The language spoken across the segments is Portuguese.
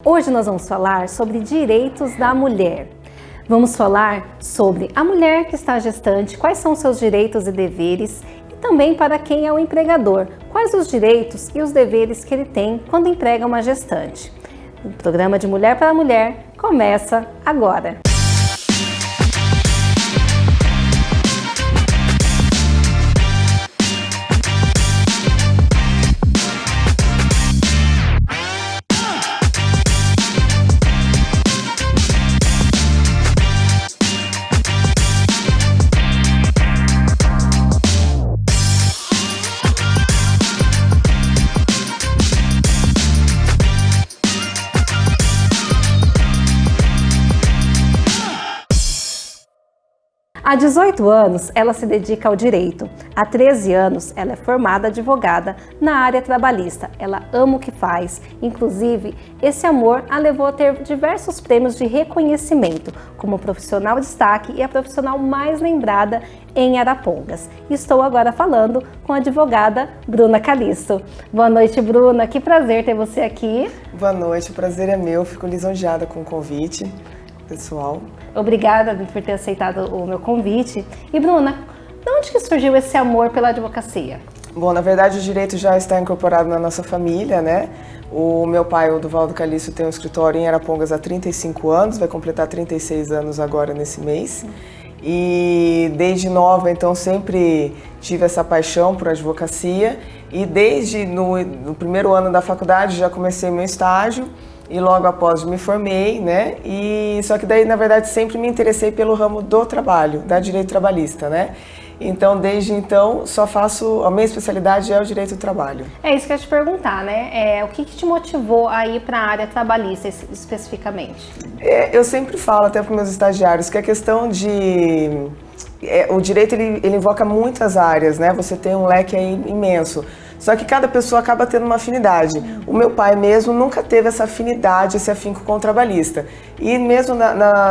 Hoje nós vamos falar sobre direitos da mulher. Vamos falar sobre a mulher que está gestante, quais são os seus direitos e deveres, e também para quem é o empregador, quais os direitos e os deveres que ele tem quando emprega uma gestante. O programa de Mulher para Mulher começa agora. Há 18 anos, ela se dedica ao direito. Há 13 anos, ela é formada advogada na área trabalhista. Ela ama o que faz. Inclusive, esse amor a levou a ter diversos prêmios de reconhecimento, como profissional de destaque e a profissional mais lembrada em Arapongas. Estou agora falando com a advogada Bruna Calisto. Boa noite, Bruna. Que prazer ter você aqui. Boa noite, o prazer é meu. Fico lisonjeada com o convite, pessoal. Obrigada por ter aceitado o meu convite. E Bruna, de onde que surgiu esse amor pela advocacia? Bom, na verdade o direito já está incorporado na nossa família, né? O meu pai, o Duvaldo Calisto, tem um escritório em Arapongas há 35 anos, vai completar 36 anos agora nesse mês. E desde nova, então, sempre tive essa paixão por advocacia. E desde no primeiro ano da faculdade já comecei meu estágio. E logo após me formei, né? E só que daí, na verdade, sempre me interessei pelo ramo do trabalho, da direito trabalhista, né? Então, desde então, só faço, a minha especialidade é o direito do trabalho. É isso que eu ia te perguntar, né? O que te motivou a ir para a área trabalhista especificamente? Eu sempre falo até para os meus estagiários que a questão de... o direito, ele invoca muitas áreas, né? Você tem um leque aí imenso. Só que cada pessoa acaba tendo uma afinidade. O meu pai mesmo nunca teve essa afinidade, esse afinco com o trabalhista. E mesmo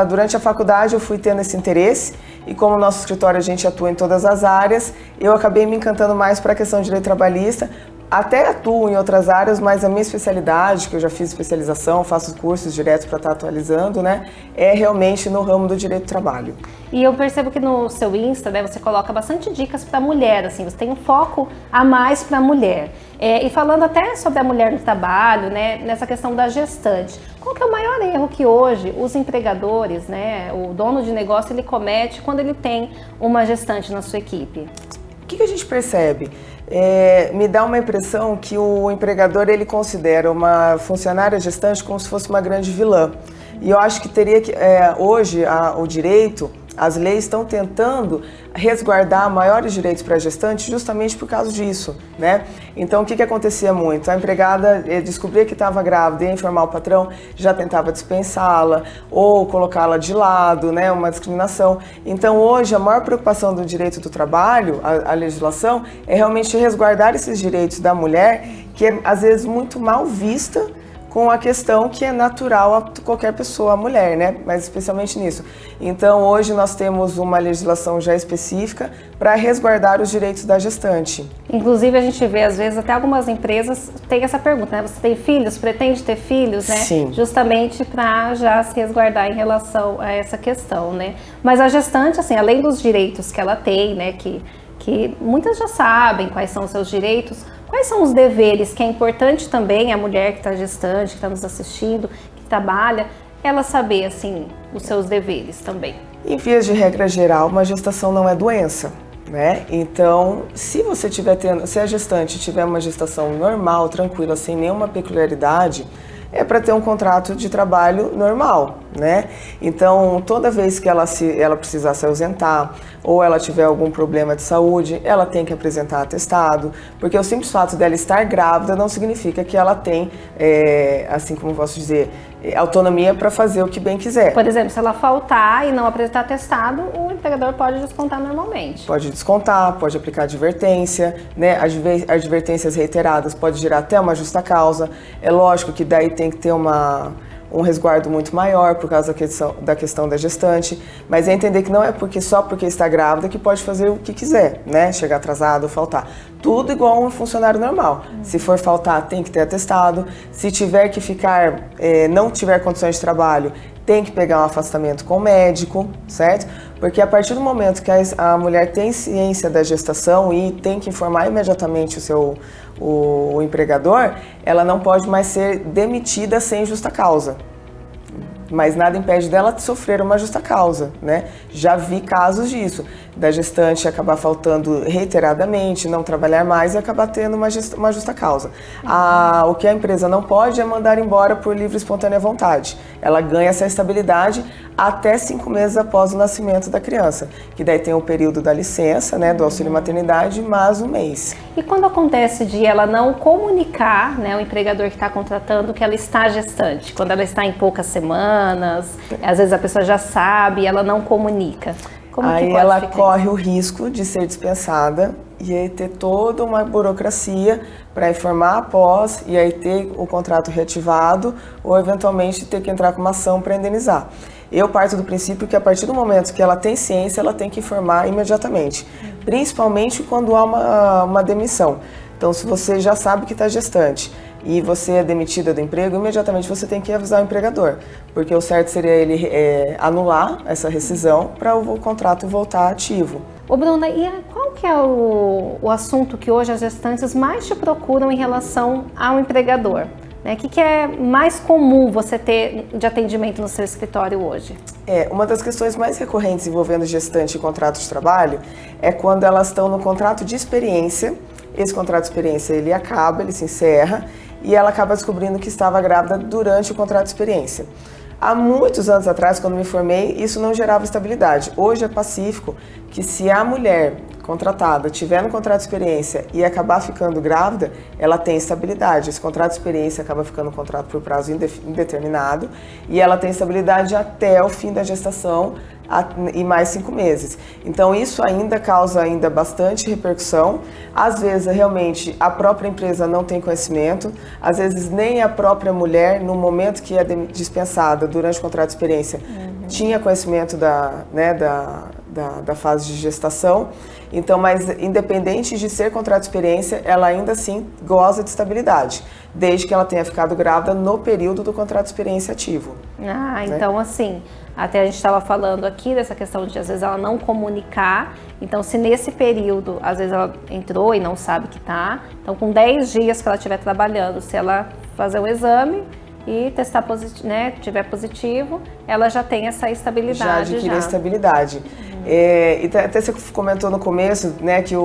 durante a faculdade eu fui tendo esse interesse. E como no nosso escritório a gente atua em todas as áreas, eu acabei me encantando mais para a questão de direito trabalhista. Até atuo em outras áreas, mas a minha especialidade, que eu já fiz especialização, faço cursos diretos para estar atualizando, né, é realmente no ramo do direito do trabalho. E eu percebo que no seu Insta, né, você coloca bastante dicas para a mulher, assim, você tem um foco a mais para a mulher. E falando até sobre a mulher no trabalho, né, nessa questão da gestante, qual que é o maior erro que hoje os empregadores, né, o dono de negócio, ele comete quando ele tem uma gestante na sua equipe? O que a gente percebe? Me dá uma impressão que o empregador ele considera uma funcionária gestante como se fosse uma grande vilã. E eu acho que teria que, hoje, o direito, as leis estão tentando resguardar maiores direitos para a gestante justamente por causa disso, né? Então, o que acontecia muito? A empregada descobria que estava grávida e ia informar o patrão, já tentava dispensá-la ou colocá-la de lado, né? Uma discriminação. Então, hoje, a maior preocupação do direito do trabalho, a legislação, é realmente resguardar esses direitos da mulher, que é, às vezes, muito mal vista, com a questão que é natural a qualquer pessoa, a mulher, né? Mas especialmente nisso. Então, hoje nós temos uma legislação já específica para resguardar os direitos da gestante. Inclusive, a gente vê, às vezes, até algumas empresas têm essa pergunta, né? Você tem filhos? Pretende ter filhos, né? Sim. Justamente para já se resguardar em relação a essa questão, né? Mas a gestante, assim, além dos direitos que ela tem, né? Que muitas já sabem quais são os seus direitos, quais são os deveres que é importante também a mulher que está gestante, que está nos assistindo, que trabalha, ela saber, assim, os seus deveres também. Em vias de regra geral, uma gestação não é doença, né? Então, se a gestante tiver uma gestação normal, tranquila, sem nenhuma peculiaridade, é para ter um contrato de trabalho normal, né? Então, toda vez que ela precisar se ausentar ou ela tiver algum problema de saúde, ela tem que apresentar atestado, porque o simples fato dela estar grávida não significa que ela tem, assim como posso dizer, autonomia para fazer o que bem quiser. Por exemplo, se ela faltar e não apresentar atestado, o empregador pode descontar normalmente. Pode descontar, pode aplicar advertência, né? Advertências reiteradas pode gerar até uma justa causa. É lógico que daí tem que ter uma um resguardo muito maior por causa da questão da gestante, mas é entender que não é só porque está grávida que pode fazer o que quiser, né? Chegar atrasado ou faltar. Tudo igual um funcionário normal. Se for faltar, tem que ter atestado. Se tiver que ficar, não tiver condições de trabalho, tem que pegar um afastamento com o médico, certo? Porque a partir do momento que a mulher tem ciência da gestação e tem que informar imediatamente o empregador, ela não pode mais ser demitida sem justa causa. Mas nada impede dela de sofrer uma justa causa, né? Já vi casos disso, da gestante acabar faltando reiteradamente, não trabalhar mais e acabar tendo uma justa causa. O que a empresa não pode é mandar embora por livre e espontânea vontade. Ela ganha essa estabilidade até 5 meses após o nascimento da criança, que daí tem o período da licença, né, do auxílio maternidade, mais 1 mês. E quando acontece de ela não comunicar, né, o empregador que está contratando que ela está gestante, quando ela está em poucas semanas, às vezes a pessoa já sabe e ela não comunica. Como aí que pode ela ficar corre isso? o risco de ser dispensada e aí ter toda uma burocracia para informar após e aí ter o contrato reativado ou eventualmente ter que entrar com uma ação para indenizar. Eu parto do princípio que a partir do momento que ela tem ciência, ela tem que informar imediatamente, principalmente quando há uma demissão. Então, se você já sabe que está gestante e você é demitida do emprego, imediatamente você tem que avisar o empregador, porque o certo seria ele anular essa rescisão para o contrato voltar ativo. Ô Bruna, e qual que é o assunto que hoje as gestantes mais te procuram em relação ao empregador? O que é mais comum você ter de atendimento no seu escritório hoje? Uma das questões mais recorrentes envolvendo gestante e contrato de trabalho é quando elas estão no contrato de experiência. Esse contrato de experiência ele acaba, ele se encerra e ela acaba descobrindo que estava grávida durante o contrato de experiência. Há muitos anos atrás, quando me formei, isso não gerava estabilidade. Hoje é pacífico que se a mulher contratada tiver no contrato de experiência e acabar ficando grávida, ela tem estabilidade. Esse contrato de experiência acaba ficando um contrato por prazo indeterminado e ela tem estabilidade até o fim da gestação e mais 5 meses. Então isso ainda causa bastante repercussão. Às vezes realmente a própria empresa não tem conhecimento, às vezes nem a própria mulher no momento que é dispensada durante o contrato de experiência tinha conhecimento da fase de gestação. Então, mas independente de ser contrato de experiência, ela ainda assim goza de estabilidade, desde que ela tenha ficado grávida no período do contrato de experiência ativo. Então assim, até a gente estava falando aqui dessa questão de às vezes ela não comunicar, então se nesse período, às vezes ela entrou e não sabe que tá, então com 10 dias que ela estiver trabalhando, se ela fazer o exame e testar positivo, né, tiver positivo, ela já tem essa estabilidade. Já adquire a estabilidade. E até você comentou no começo, né, que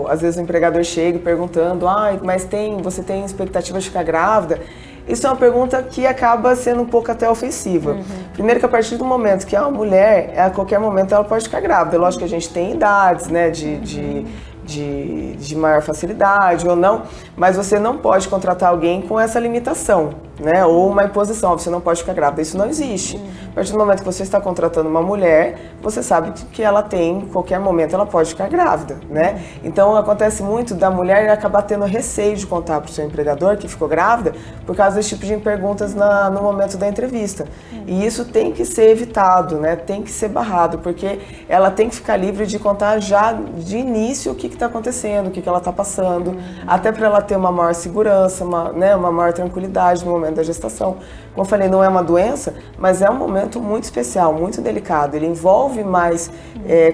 às vezes o empregador chega perguntando, mas você tem expectativa de ficar grávida? Isso é uma pergunta que acaba sendo um pouco até ofensiva. Primeiro que a partir do momento que é uma mulher, a qualquer momento ela pode ficar grávida. Lógico que a gente tem idades, né, de maior facilidade ou não, mas você não pode contratar alguém com essa limitação, né? Ou uma imposição, você não pode ficar grávida, isso não existe. A partir do momento que você está contratando uma mulher, você sabe que ela tem, em qualquer momento ela pode ficar grávida, né? Então acontece muito da mulher acabar tendo receio de contar para o seu empregador que ficou grávida por causa desse tipo de perguntas no momento da entrevista. E isso tem que ser evitado, né? Tem que ser barrado, porque ela tem que ficar livre de contar já de início o que está acontecendo, o que ela está passando, até para ela ter uma maior segurança, uma maior tranquilidade no momento da gestação. Como eu falei, não é uma doença, mas é um momento muito especial, muito delicado. Ele envolve mais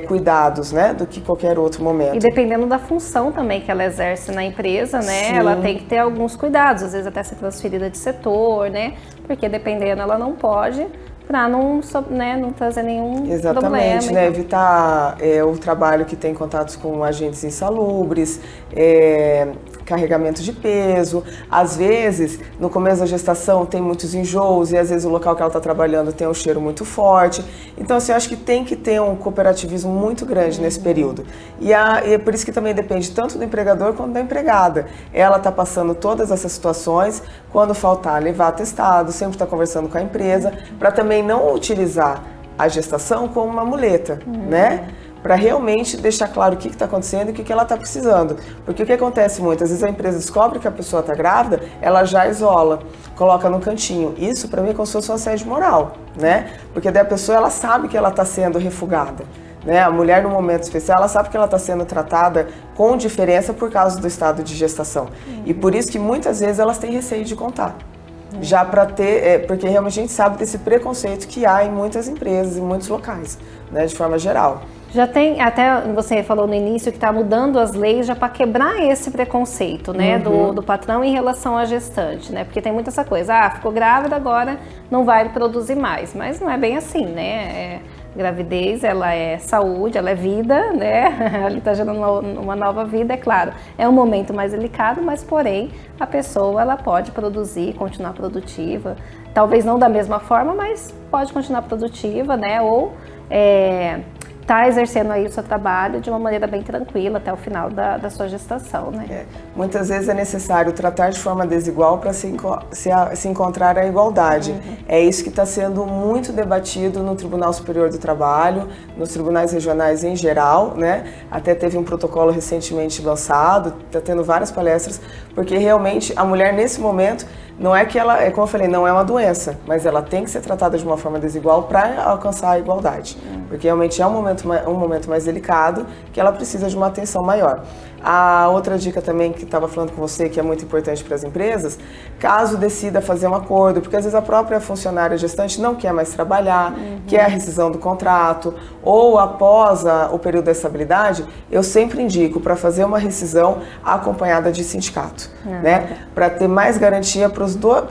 cuidados, né, do que qualquer outro momento. E dependendo da função também que ela exerce na empresa, né, ela tem que ter alguns cuidados, às vezes até ser transferida de setor, né, porque dependendo ela não pode, para não trazer nenhum problema. Exatamente, né? Evitar o trabalho que tem contatos com agentes insalubres, carregamento de peso. Às vezes, no começo da gestação tem muitos enjoos e às vezes o local que ela está trabalhando tem um cheiro muito forte. Então, assim, eu acho que tem que ter um cooperativismo muito grande nesse período. E é por isso que também depende tanto do empregador quanto da empregada. Ela está passando todas essas situações, quando faltar, levar atestado, sempre estar conversando com a empresa, para também não utilizar a gestação como uma muleta, né? para realmente deixar claro o que está acontecendo e o que ela está precisando. Porque o que acontece muitas vezes, a empresa descobre que a pessoa está grávida, ela já isola, coloca no cantinho. Isso para mim é como se fosse um assédio moral, né? Porque daí a pessoa ela sabe que ela está sendo refugada. Né? A mulher, no momento especial, ela sabe que ela está sendo tratada com diferença por causa do estado de gestação. E por isso que muitas vezes elas têm receio de contar. Já para ter, porque realmente a gente sabe desse preconceito que há em muitas empresas, em muitos locais, né? De forma geral. Já tem, até você falou no início que está mudando as leis já para quebrar esse preconceito, né, do patrão em relação à gestante, né, porque tem muita essa coisa, ficou grávida, agora não vai produzir mais, mas não é bem assim, né, gravidez, ela é saúde, ela é vida, né, ela está gerando uma nova vida, é claro, é um momento mais delicado, mas porém a pessoa ela pode produzir, continuar produtiva, talvez não da mesma forma, mas pode continuar produtiva, né, ou está exercendo aí o seu trabalho de uma maneira bem tranquila até o final da sua gestação, né? Muitas vezes é necessário tratar de forma desigual para se encontrar a igualdade. É isso que está sendo muito debatido no Tribunal Superior do Trabalho, nos tribunais regionais em geral, né? Até teve um protocolo recentemente lançado, está tendo várias palestras, porque realmente a mulher nesse momento não é que ela, como eu falei, não é uma doença, mas ela tem que ser tratada de uma forma desigual para alcançar a igualdade. Porque realmente é um momento mais delicado que ela precisa de uma atenção maior. A outra dica também que estava falando com você, que é muito importante para as empresas, caso decida fazer um acordo, porque às vezes a própria funcionária gestante não quer mais trabalhar, quer a rescisão do contrato, ou após o período da estabilidade, eu sempre indico para fazer uma rescisão acompanhada de sindicato, né? Para ter mais garantia para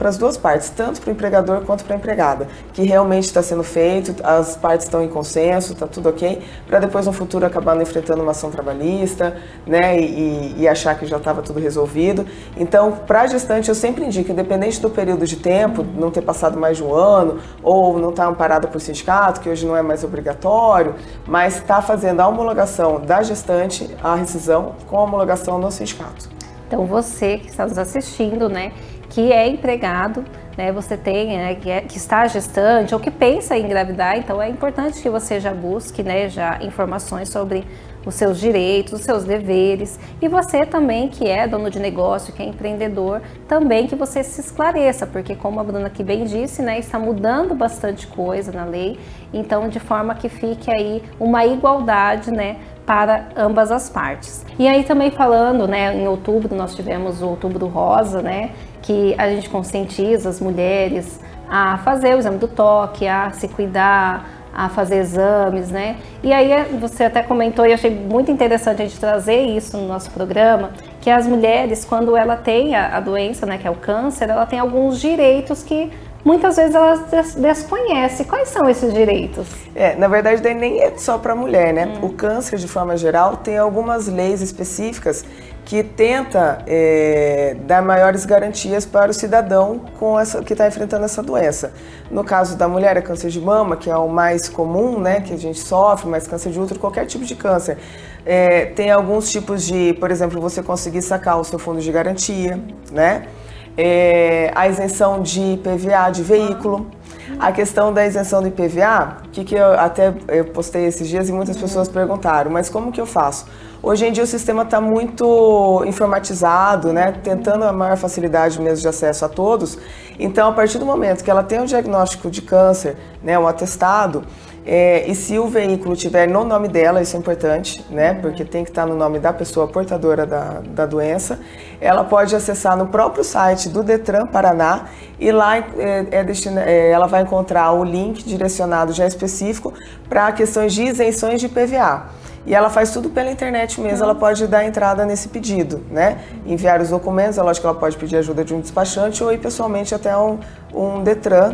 as duas partes, tanto para o empregador quanto para a empregada, que realmente está sendo feito, as partes estão em consenso, está tudo ok, para depois no futuro acabar não enfrentando uma ação trabalhista, né? E achar que já estava tudo resolvido. Então, para a gestante, eu sempre indico, independente do período de tempo, não ter passado mais de um ano, ou não estar amparada por sindicato, que hoje não é mais obrigatório, mas está fazendo a homologação da gestante, a rescisão, com a homologação no sindicato. Então, você que está nos assistindo, né, que é empregado, né, você tem, né, que está gestante ou que pensa em engravidar, então é importante que você já busque, né, já informações sobre os seus direitos, os seus deveres, e você também que é dono de negócio, que é empreendedor, também que você se esclareça, porque como a Bruna aqui bem disse, né, está mudando bastante coisa na lei, então de forma que fique aí uma igualdade, né, para ambas as partes. E aí também falando, né, em outubro nós tivemos o Outubro Rosa, né, que a gente conscientiza as mulheres a fazer o exame do toque, a se cuidar, a fazer exames, né? E aí você até comentou e eu achei muito interessante a gente trazer isso no nosso programa, que as mulheres, quando ela tem a doença, né, que é o câncer, ela tem alguns direitos que muitas vezes elas desconhecem. Quais são esses direitos? Na verdade, daí nem é só para a mulher, né? O câncer, de forma geral, tem algumas leis específicas que tenta dar maiores garantias para o cidadão que está enfrentando essa doença. No caso da mulher, é câncer de mama, que é o mais comum, né, que a gente sofre, mas câncer de útero, qualquer tipo de câncer. Tem alguns tipos de, por exemplo, você conseguir sacar o seu fundo de garantia, né? A isenção de IPVA de veículo. A questão da isenção do IPVA, que eu postei esses dias e muitas pessoas perguntaram, mas como que eu faço? Hoje em dia o sistema está muito informatizado, né, tentando a maior facilidade mesmo de acesso a todos. Então, a partir do momento que ela tem um diagnóstico de câncer, né, um atestado, e se o veículo tiver no nome dela, isso é importante, né, porque tem que estar no nome da pessoa portadora da doença, ela pode acessar no próprio site do Detran Paraná e lá ela vai encontrar o link direcionado já específico para questões de isenções de IPVA. E ela faz tudo pela internet mesmo, ela pode dar entrada nesse pedido, né? Enviar os documentos, é lógico que ela pode pedir ajuda de um despachante ou ir pessoalmente até um Detran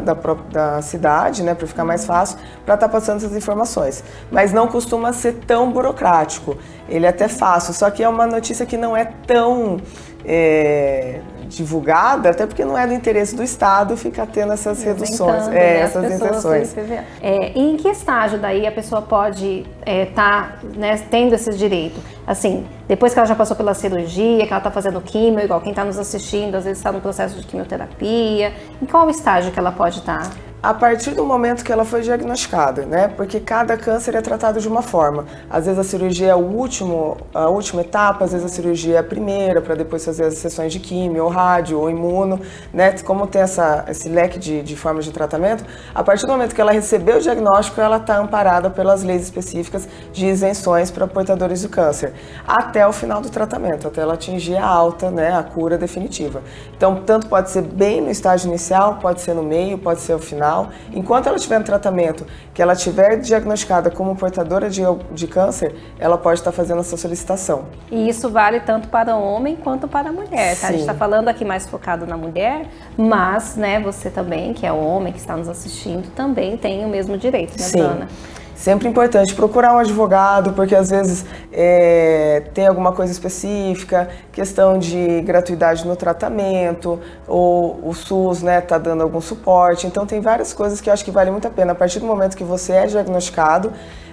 da cidade, né? Para ficar mais fácil, para estar passando essas informações. Mas não costuma ser tão burocrático, ele é até fácil, só que é uma notícia que não é tão divulgada, até porque não é do interesse do Estado ficar tendo essas reduções, essas isenções. E em que estágio daí a pessoa pode estar, né, tendo esse direito? Assim, depois que ela já passou pela cirurgia, que ela está fazendo quimio, igual quem está nos assistindo, às vezes está no processo de quimioterapia, em qual estágio que ela pode estar? A partir do momento que ela foi diagnosticada, né? Porque cada câncer é tratado de uma forma. Às vezes a cirurgia é a última etapa, às vezes a cirurgia é a primeira, para depois fazer as sessões de químio, ou rádio, ou imuno, né? Como tem esse leque de formas de tratamento, a partir do momento que ela recebeu o diagnóstico, ela está amparada pelas leis específicas de isenções para portadores do câncer, até o final do tratamento, até ela atingir a alta, né? A cura definitiva. Então, tanto pode ser bem no estágio inicial, pode ser no meio, pode ser ao final. Enquanto ela estiver no tratamento, que ela estiver diagnosticada como portadora de câncer, ela pode estar fazendo essa solicitação. E isso vale tanto para o homem quanto para a mulher, tá? A gente está falando aqui mais focado na mulher, mas, né, você também, que é homem, que está nos assistindo, também tem o mesmo direito, né, Ana? Sempre importante procurar um advogado, porque às vezes tem alguma coisa específica, questão de gratuidade no tratamento, ou o SUS, né, tá dando algum suporte. Então tem várias coisas que eu acho que vale muito a pena. A partir do momento que você é diagnosticado,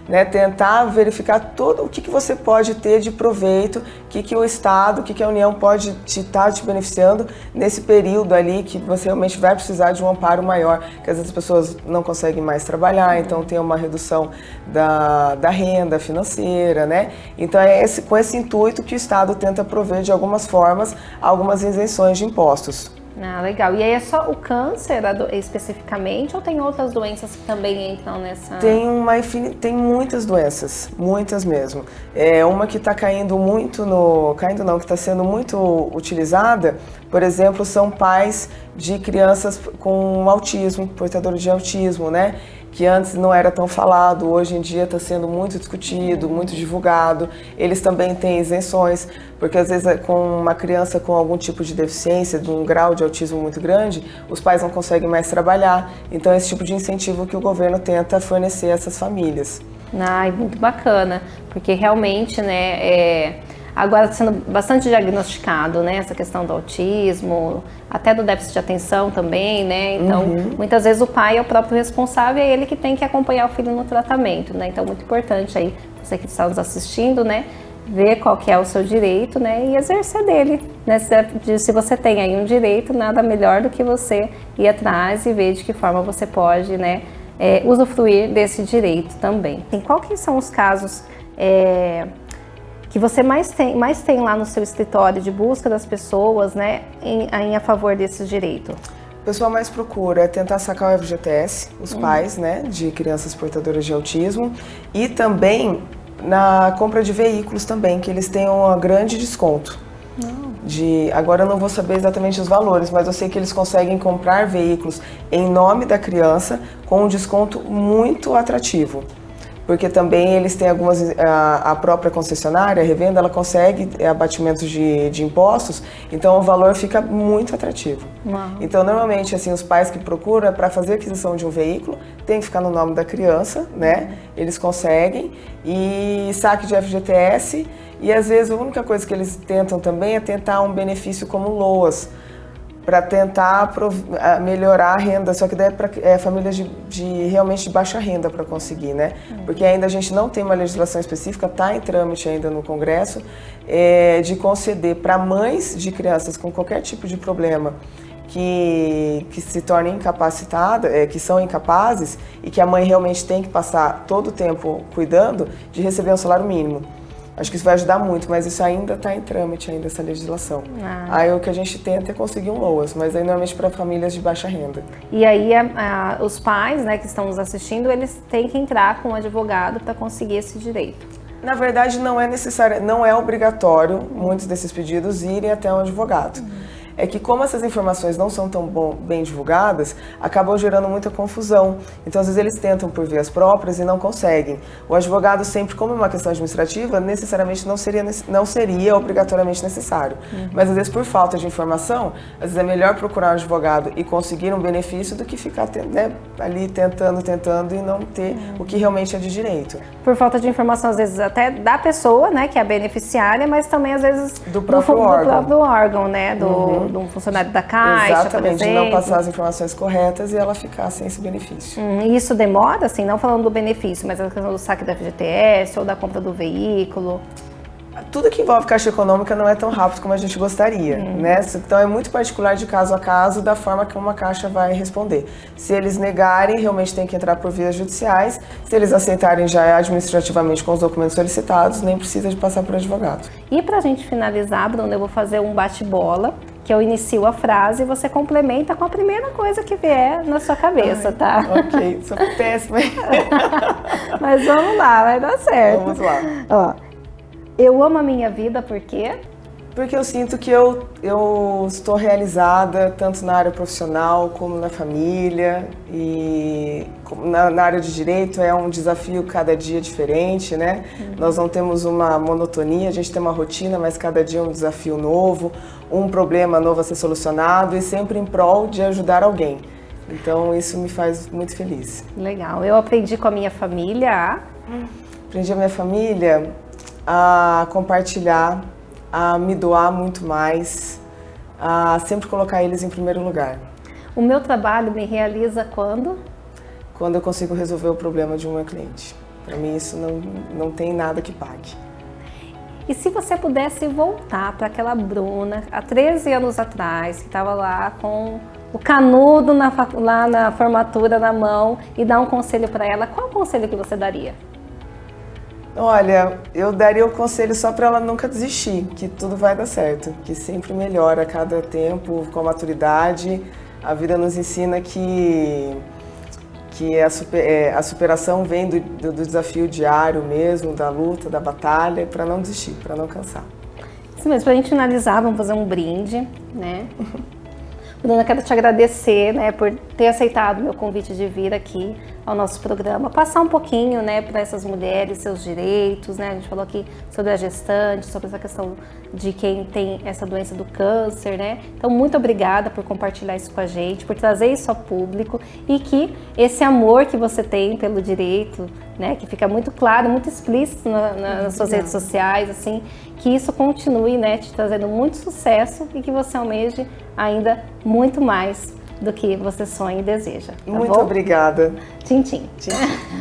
né, tentar verificar tudo o que você pode ter de proveito, o que o Estado, o que a União pode estar te beneficiando nesse período ali que você realmente vai precisar de um amparo maior, que às vezes as pessoas não conseguem mais trabalhar, então tem uma redução da renda financeira, né? Então é com esse intuito que o Estado tenta prover de algumas formas algumas isenções de impostos. Ah, legal. E aí é só o câncer especificamente ou tem outras doenças que também entram nessa? Tem muitas doenças, muitas mesmo. Uma que está caindo muito que está sendo muito utilizada, por exemplo, são pais de crianças com autismo, portadores de autismo, né? Que antes não era tão falado, hoje em dia está sendo muito discutido, muito divulgado. Eles também têm isenções, porque às vezes com uma criança com algum tipo de deficiência, de um grau de autismo muito grande, os pais não conseguem mais trabalhar. Então, esse tipo de incentivo que o governo tenta fornecer a essas famílias. Ai, muito bacana, porque realmente, né, agora está sendo bastante diagnosticado, né, essa questão do autismo, até do déficit de atenção também, né, então muitas vezes o pai é o próprio responsável e é ele que tem que acompanhar o filho no tratamento, né, então muito importante aí, você que está nos assistindo, né, ver qual que é o seu direito, né, e exercer dele, né, se você tem aí um direito, nada melhor do que você ir atrás e ver de que forma você pode, né, usufruir desse direito também. E qual que são os casos que você mais tem lá no seu escritório de busca das pessoas, né, a favor desse direito? O pessoal mais procura tentar sacar o FGTS, os pais, né, de crianças portadoras de autismo, e também na compra de veículos também, que eles têm um grande desconto. Agora eu não vou saber exatamente os valores, mas eu sei que eles conseguem comprar veículos em nome da criança com um desconto muito atrativo. Porque também eles têm a própria concessionária, a revenda, ela consegue abatimentos de impostos, então o valor fica muito atrativo. Então, normalmente, assim, os pais que procuram para fazer a aquisição de um veículo, tem que ficar no nome da criança, né? Eles conseguem, e saque de FGTS, e às vezes a única coisa que eles tentam também é tentar um benefício como LOAS, para tentar melhorar a renda, só que daí é para famílias realmente de baixa renda para conseguir, né? Porque ainda a gente não tem uma legislação específica, está em trâmite ainda no Congresso, de conceder para mães de crianças com qualquer tipo de problema que se tornem incapacitadas, que são incapazes e que a mãe realmente tem que passar todo o tempo cuidando, de receber um salário mínimo. Acho que isso vai ajudar muito, mas isso ainda está em trâmite, ainda essa legislação. Aí o que a gente tenta é conseguir um LOAS, mas aí normalmente para famílias de baixa renda. E aí os pais, né, que estão nos assistindo, eles têm que entrar com um advogado para conseguir esse direito. Na verdade, não é necessário, não é obrigatório muitos desses pedidos irem até um advogado. É que como essas informações não são tão bem divulgadas, acabam gerando muita confusão. Então, às vezes, eles tentam por vias próprias e não conseguem. O advogado sempre, como é uma questão administrativa, necessariamente não seria obrigatoriamente necessário. Mas, às vezes, por falta de informação, às vezes é melhor procurar um advogado e conseguir um benefício do que ficar, né, ali tentando e não ter o que realmente é de direito. Por falta de informação, às vezes, até da pessoa, né, que é a beneficiária, mas também, às vezes, do próprio órgão, né, de um funcionário da Caixa, exatamente, por exemplo. De não passar as informações corretas e ela ficar sem esse benefício. E isso demora, assim, não falando do benefício, mas a questão do saque da FGTS ou da compra do veículo? Tudo que envolve Caixa Econômica não é tão rápido como a gente gostaria, né? Então é muito particular de caso a caso da forma que uma Caixa vai responder. Se eles negarem, realmente tem que entrar por vias judiciais. Se eles aceitarem, já é administrativamente com os documentos solicitados, nem precisa de passar por advogado. E pra gente finalizar, Bruna, eu vou fazer um bate-bola, que eu inicio a frase e você complementa com a primeira coisa que vier na sua cabeça, tá? Ok, sou péssima. Mas vamos lá, vai dar certo. Vamos lá. Ó, eu amo a minha vida porque... Porque eu sinto que eu estou realizada tanto na área profissional como na família, e na área de direito é um desafio cada dia diferente, né? Nós não temos uma monotonia, a gente tem uma rotina, mas cada dia é um desafio novo, um problema novo a ser solucionado e sempre em prol de ajudar alguém. Então isso me faz muito feliz. Legal. Eu aprendi com a minha família Aprendi a minha família a compartilhar, a me doar muito mais, a sempre colocar eles em primeiro lugar. O meu trabalho me realiza quando? Quando eu consigo resolver o problema de um meu cliente. Para mim isso não tem nada que pague. E se você pudesse voltar para aquela Bruna, há 13 anos atrás, que estava lá com o canudo lá na formatura na mão e dar um conselho para ela, qual conselho que você daria? Olha, eu daria o conselho só para ela nunca desistir, que tudo vai dar certo, que sempre melhora a cada tempo, com a maturidade. A vida nos ensina que a superação vem do desafio diário mesmo, da luta, da batalha, para não desistir, para não cansar. Isso mesmo, para a gente finalizar, vamos fazer um brinde, né? Bruna, quero te agradecer, né, por ter aceitado o meu convite de vir aqui ao nosso programa, passar um pouquinho, né, para essas mulheres, seus direitos, né, a gente falou aqui sobre a gestante, sobre essa questão de quem tem essa doença do câncer, né, então muito obrigada por compartilhar isso com a gente, por trazer isso ao público e que esse amor que você tem pelo direito, né, que fica muito claro, muito explícito nas suas redes sociais, assim, que isso continue, né, te trazendo muito sucesso e que você almeje ainda muito mais do que você sonha e deseja. Tá muito bom? Obrigada. Tchim, tchim.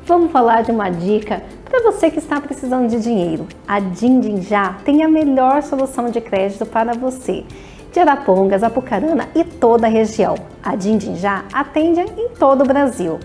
Vamos falar de uma dica para você que está precisando de dinheiro. A Din Din Já tem a melhor solução de crédito para você. De Arapongas, Apucarana e toda a região. A Din Din Já atende em todo o Brasil.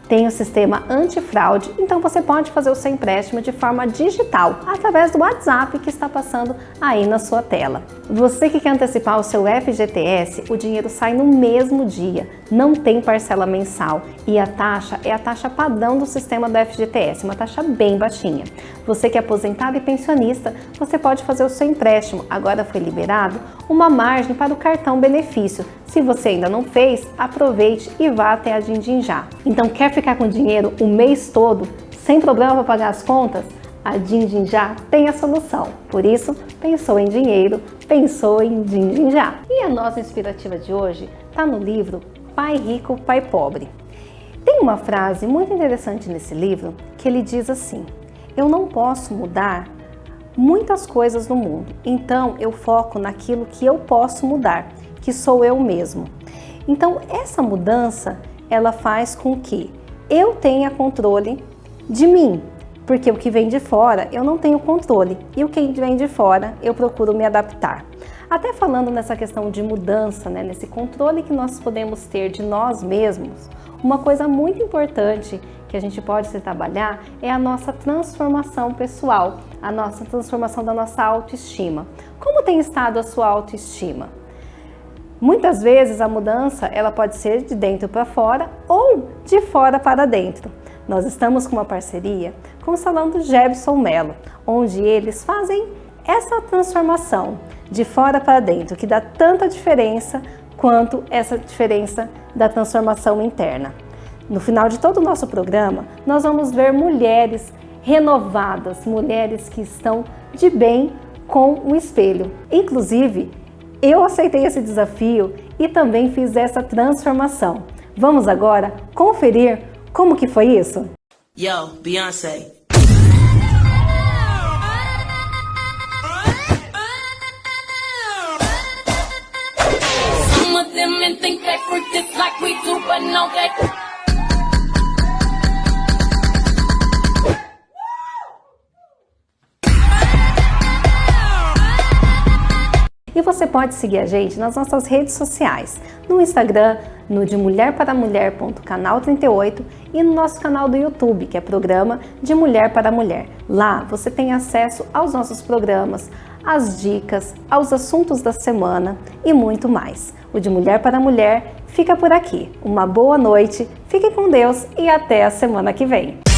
Tem o sistema antifraude, então você pode fazer o seu empréstimo de forma digital, através do WhatsApp que está passando aí na sua tela. Você que quer antecipar o seu FGTS, o dinheiro sai no mesmo dia, não tem parcela mensal e a taxa é a taxa padrão do sistema do FGTS, uma taxa bem baixinha. Você que é aposentado e pensionista, você pode fazer o seu empréstimo, agora foi liberado uma margem para o cartão benefício. Se você ainda não fez, aproveite e vá até a Din Din Já. Então, quer ficar com dinheiro o mês todo, sem problema para pagar as contas? A Din Din Já tem a solução. Por isso, pensou em dinheiro, pensou em Din Din Já. E a nossa inspirativa de hoje está no livro Pai Rico, Pai Pobre. Tem uma frase muito interessante nesse livro que ele diz assim: eu não posso mudar muitas coisas no mundo, então eu foco naquilo que eu posso mudar, que sou eu mesmo. Então essa mudança, ela faz com que eu tenha controle de mim, porque o que vem de fora eu não tenho controle e o que vem de fora eu procuro me adaptar. Até falando nessa questão de mudança, né, nesse controle que nós podemos ter de nós mesmos, uma coisa muito importante que a gente pode se trabalhar é a nossa transformação pessoal, a nossa transformação da nossa autoestima. Como tem estado a sua autoestima? Muitas vezes a mudança ela pode ser de dentro para fora ou de fora para dentro. Nós estamos com uma parceria com o Salão do Jebson Mello, onde eles fazem essa transformação de fora para dentro, que dá tanta diferença quanto essa diferença da transformação interna. No final de todo o nosso programa, nós vamos ver mulheres renovadas, mulheres que estão de bem com o espelho. Inclusive, eu aceitei esse desafio e também fiz essa transformação. Vamos agora conferir como que foi isso? Yo, Beyoncé. Some of them men think they freak just like we do, but no, they... E você pode seguir a gente nas nossas redes sociais, no Instagram, no de mulherparamulher.canal38 e no nosso canal do YouTube, que é Programa de Mulher para Mulher. Lá você tem acesso aos nossos programas, às dicas, aos assuntos da semana e muito mais. O de Mulher para Mulher fica por aqui. Uma boa noite, fique com Deus e até a semana que vem.